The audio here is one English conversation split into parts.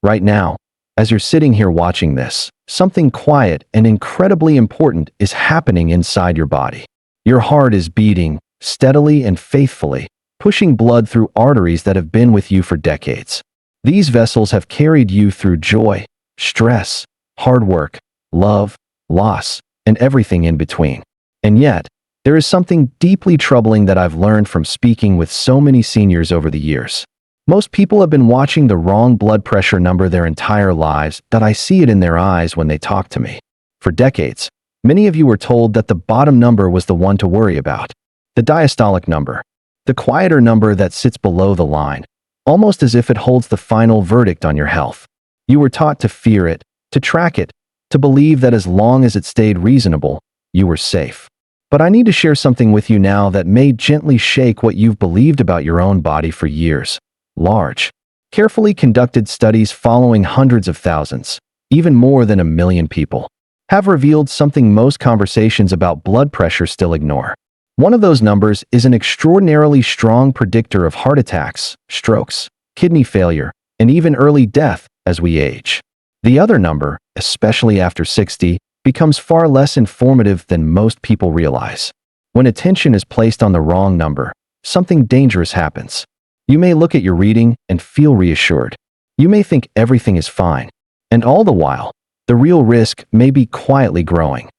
Right now, as you're sitting here watching this, something quiet and incredibly important is happening inside your body. Your heart is beating steadily and faithfully, pushing blood through arteries that have been with you for decades. These vessels have carried you through joy, stress, hard work, love, loss, and everything in between. And yet, there is something deeply troubling that I've learned from speaking with so many seniors over the years. Most people have been watching the wrong blood pressure number their entire lives, that I see it in their eyes when they talk to me. For decades, many of you were told that the bottom number was the one to worry about. The diastolic number, the quieter number that sits below the line, almost as if it holds the final verdict on your health. You were taught to fear it, to track it, to believe that as long as it stayed reasonable, you were safe. But I need to share something with you now that may gently shake what you've believed about your own body for years. Large, carefully conducted studies following hundreds of thousands, even more than 1 million people, have revealed something most conversations about blood pressure still ignore. One of those numbers is an extraordinarily strong predictor of heart attacks, strokes, kidney failure, and even early death as we age. The other number, especially after 60, becomes far less informative than most people realize. When attention is placed on the wrong number, something dangerous happens. You may look at your reading and feel reassured. You may think everything is fine. And all the while, the real risk may be quietly growing.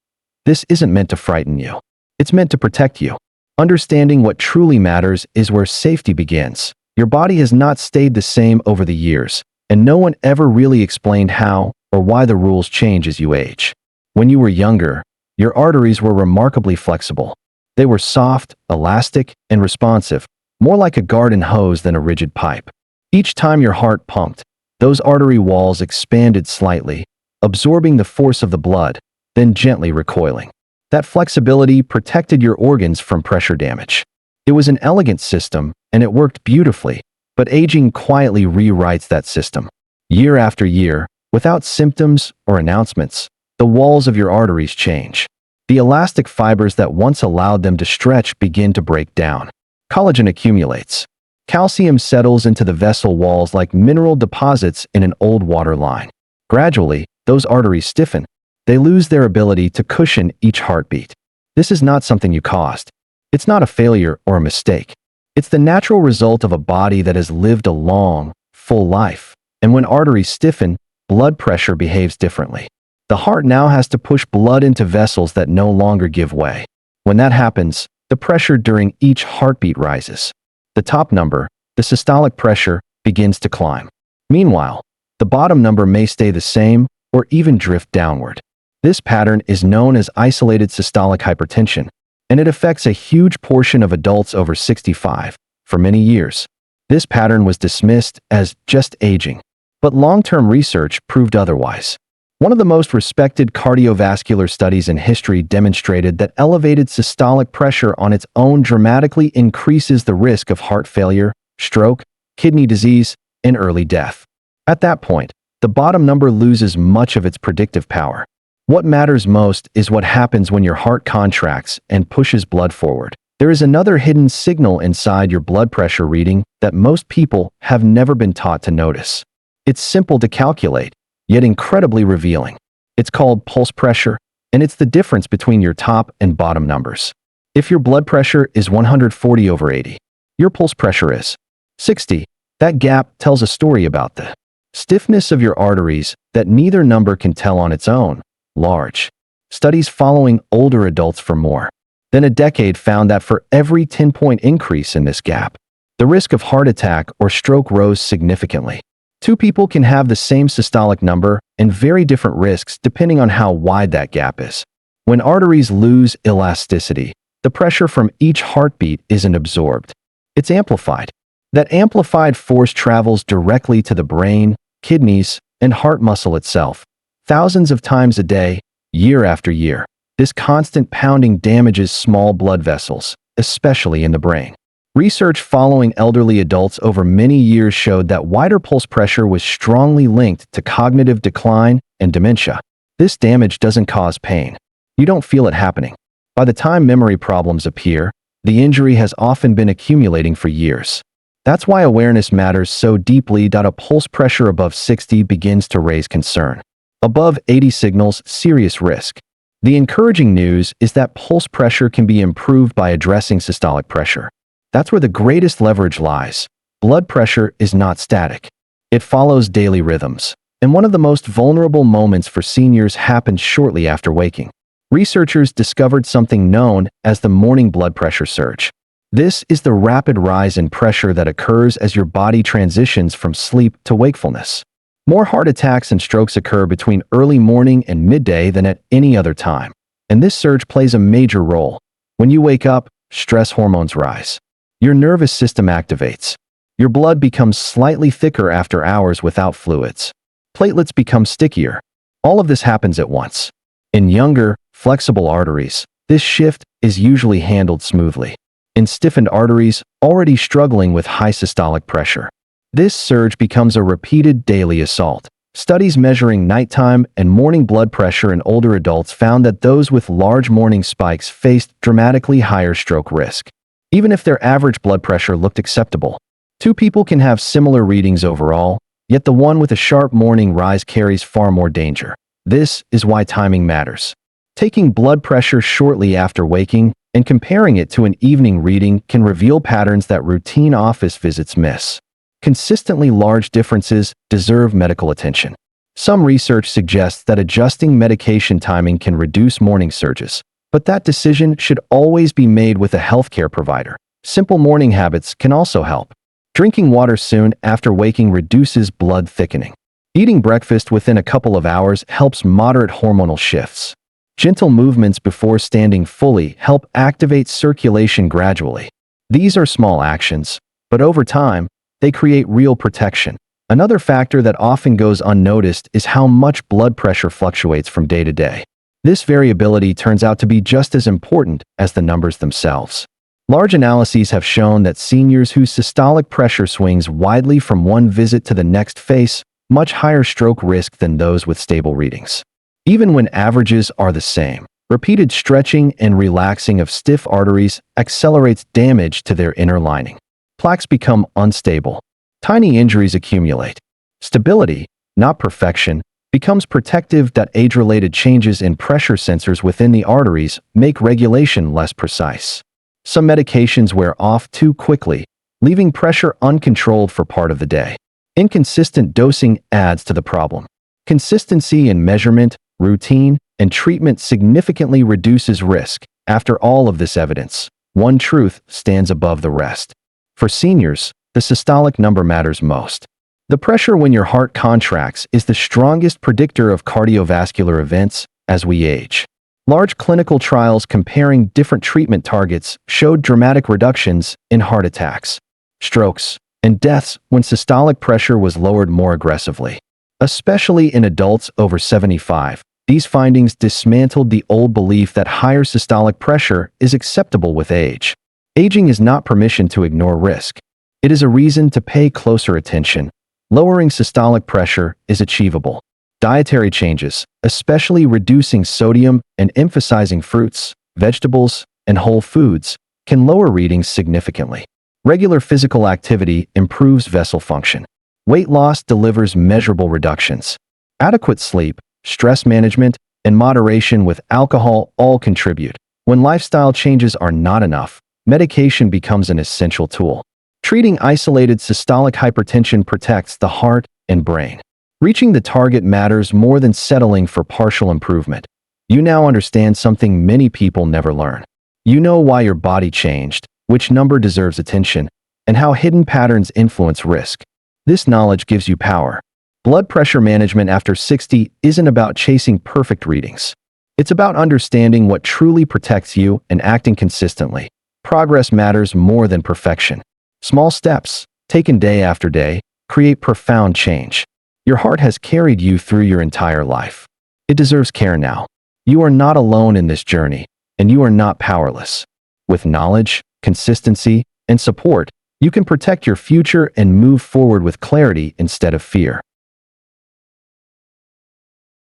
This isn't meant to frighten you. It's meant to protect you. Understanding what truly matters is where safety begins. Your body has not stayed the same over the years, and no one ever really explained how or why the rules change as you age. When you were younger, your arteries were remarkably flexible. They were soft, elastic, and responsive, more like a garden hose than a rigid pipe. Each time your heart pumped, those artery walls expanded slightly, absorbing the force of the blood, then gently recoiling. That flexibility protected your organs from pressure damage. It was an elegant system, and it worked beautifully, but aging quietly rewrites that system. Year after year, without symptoms or announcements, the walls of your arteries change. The elastic fibers that once allowed them to stretch begin to break down. Collagen accumulates. Calcium settles into the vessel walls like mineral deposits in an old water line. Gradually, those arteries stiffen. They lose their ability to cushion each heartbeat. This is not something you caused. It's not a failure or a mistake. It's the natural result of a body that has lived a long, full life. And when arteries stiffen, blood pressure behaves differently. The heart now has to push blood into vessels that no longer give way. When that happens, the pressure during each heartbeat rises. The top number, the systolic pressure, begins to climb. Meanwhile, the bottom number may stay the same or even drift downward. This pattern is known as isolated systolic hypertension, and it affects a huge portion of adults over 65. For many years, this pattern was dismissed as just aging, but long-term research proved otherwise. One of the most respected cardiovascular studies in history demonstrated that elevated systolic pressure on its own dramatically increases the risk of heart failure, stroke, kidney disease, and early death. At that point, the bottom number loses much of its predictive power. What matters most is what happens when your heart contracts and pushes blood forward. There is another hidden signal inside your blood pressure reading that most people have never been taught to notice. It's simple to calculate, yet incredibly revealing. It's called pulse pressure, and it's the difference between your top and bottom numbers. If your blood pressure is 140/80, your pulse pressure is 60. That gap tells a story about the stiffness of your arteries that neither number can tell on its own. Large studies following older adults for more than a decade found that for every 10-point increase in this gap, the risk of heart attack or stroke rose significantly. Two people can have the same systolic number and very different risks depending on how wide that gap is. When arteries lose elasticity, the pressure from each heartbeat isn't absorbed. It's amplified. That amplified force travels directly to the brain, kidneys, and heart muscle itself. Thousands of times a day, year after year, this constant pounding damages small blood vessels, especially in the brain. Research following elderly adults over many years showed that wider pulse pressure was strongly linked to cognitive decline and dementia. This damage doesn't cause pain. You don't feel it happening. By the time memory problems appear, the injury has often been accumulating for years. That's why awareness matters so deeply that a pulse pressure above 60 begins to raise concern. Above 80 signals serious risk. The encouraging news is that pulse pressure can be improved by addressing systolic pressure. That's where the greatest leverage lies. Blood pressure is not static. It follows daily rhythms, and one of the most vulnerable moments for seniors happens shortly after waking. Researchers discovered something known as the morning blood pressure surge. This is the rapid rise in pressure that occurs as your body transitions from sleep to wakefulness. More heart attacks and strokes occur between early morning and midday than at any other time, and this surge plays a major role. When you wake up, stress hormones rise. Your nervous system activates. Your blood becomes slightly thicker after hours without fluids. Platelets become stickier. All of this happens at once. In younger, flexible arteries, this shift is usually handled smoothly. In stiffened arteries, already struggling with high systolic pressure, this surge becomes a repeated daily assault. Studies measuring nighttime and morning blood pressure in older adults found that those with large morning spikes faced dramatically higher stroke risk, even if their average blood pressure looked acceptable. Two people can have similar readings overall, yet the one with a sharp morning rise carries far more danger. This is why timing matters. Taking blood pressure shortly after waking and comparing it to an evening reading can reveal patterns that routine office visits miss. Consistently large differences deserve medical attention. Some research suggests that adjusting medication timing can reduce morning surges, but that decision should always be made with a healthcare provider. Simple morning habits can also help. Drinking water soon after waking reduces blood thickening. Eating breakfast within a couple of hours helps moderate hormonal shifts. Gentle movements before standing fully help activate circulation gradually. These are small actions, but over time, they create real protection. Another factor that often goes unnoticed is how much blood pressure fluctuates from day to day. This variability turns out to be just as important as the numbers themselves. Large analyses have shown that seniors whose systolic pressure swings widely from one visit to the next face much higher stroke risk than those with stable readings. Even when averages are the same, repeated stretching and relaxing of stiff arteries accelerates damage to their inner lining. Plaques become unstable. Tiny injuries accumulate. Stability, not perfection, becomes protective that age-related changes in pressure sensors within the arteries make regulation less precise. Some medications wear off too quickly, leaving pressure uncontrolled for part of the day. Inconsistent dosing adds to the problem. Consistency in measurement, routine, and treatment significantly reduces risk. After all of this evidence, one truth stands above the rest. For seniors, the systolic number matters most. The pressure when your heart contracts is the strongest predictor of cardiovascular events as we age. Large clinical trials comparing different treatment targets showed dramatic reductions in heart attacks, strokes, and deaths when systolic pressure was lowered more aggressively. Especially in adults over 75, these findings dismantled the old belief that higher systolic pressure is acceptable with age. Aging is not permission to ignore risk. It is a reason to pay closer attention. Lowering systolic pressure is achievable. Dietary changes, especially reducing sodium and emphasizing fruits, vegetables, and whole foods, can lower readings significantly. Regular physical activity improves vessel function. Weight loss delivers measurable reductions. Adequate sleep, stress management, and moderation with alcohol all contribute. When lifestyle changes are not enough, medication becomes an essential tool. Treating isolated systolic hypertension protects the heart and brain. Reaching the target matters more than settling for partial improvement. You now understand something many people never learn. You know why your body changed, which number deserves attention, and how hidden patterns influence risk. This knowledge gives you power. Blood pressure management after 60 isn't about chasing perfect readings. It's about understanding what truly protects you and acting consistently. Progress matters more than perfection. Small steps, taken day after day, create profound change. Your heart has carried you through your entire life. It deserves care now. You are not alone in this journey, and you are not powerless. With knowledge, consistency, and support, you can protect your future and move forward with clarity instead of fear.